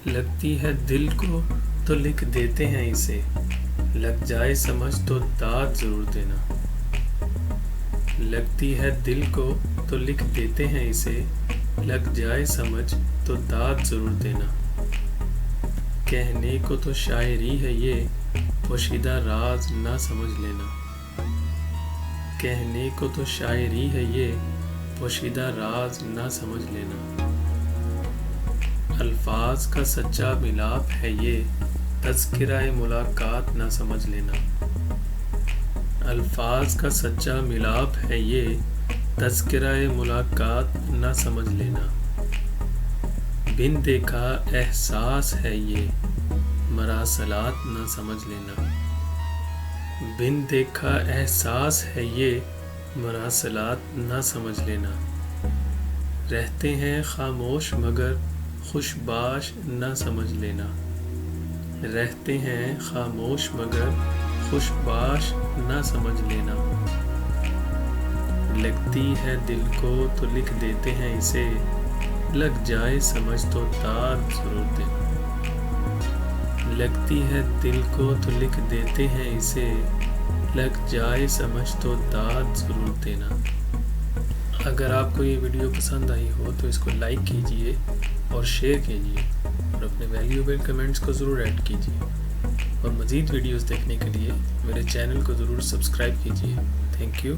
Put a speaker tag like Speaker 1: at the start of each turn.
Speaker 1: لگتی ہے دل کو تو لکھ دیتے ہیں اسے، لگ جائے سمجھ تو داد ضرور دینا۔ لگتی ہے دل کو تو لکھ دیتے ہیں اسے، لگ جائے سمجھ تو داد ضرور دینا۔ کہنے کو تو شاعری ہے یہ، پوشیدہ راز نہ سمجھ لینا۔ کہنے کو تو شاعری ہے یہ، پوشیدہ راز نہ سمجھ لینا۔ الفاظ کا سچا ملاپ ہے یہ، تذکرہ ملاقات نہ سمجھ لینا۔ الفاظ کا سچا ملاپ ہے یہ، تذکرہ ملاقات نہ سمجھ لینا۔ بن دیکھا احساس ہے یہ، مراسلات نہ سمجھ لینا۔ بن دیکھا احساس ہے یہ، مراسلات نہ سمجھ لینا۔ رہتے ہیں خاموش مگر خوش باش نہ سمجھ لینا۔ رہتے ہیں خاموش مگر خوش باش نہ سمجھ لینا۔ لگتی ہے دل کو تو لکھ دیتے ہیں اسے، لگ جائے سمجھ تو داد ضرور دینا۔ لگتی ہے دل کو تو لکھ دیتے ہیں اسے، لگ جائے سمجھ تو داد ضرور دینا۔ اگر آپ کو یہ ویڈیو پسند آئی ہو تو اس کو لائک کیجئے اور شیئر کیجئے، اور اپنے ویلیوبل کمنٹس کو ضرور ایڈ کیجئے، اور مزید ویڈیوز دیکھنے کے لیے میرے چینل کو ضرور سبسکرائب کیجئے۔ Thank you.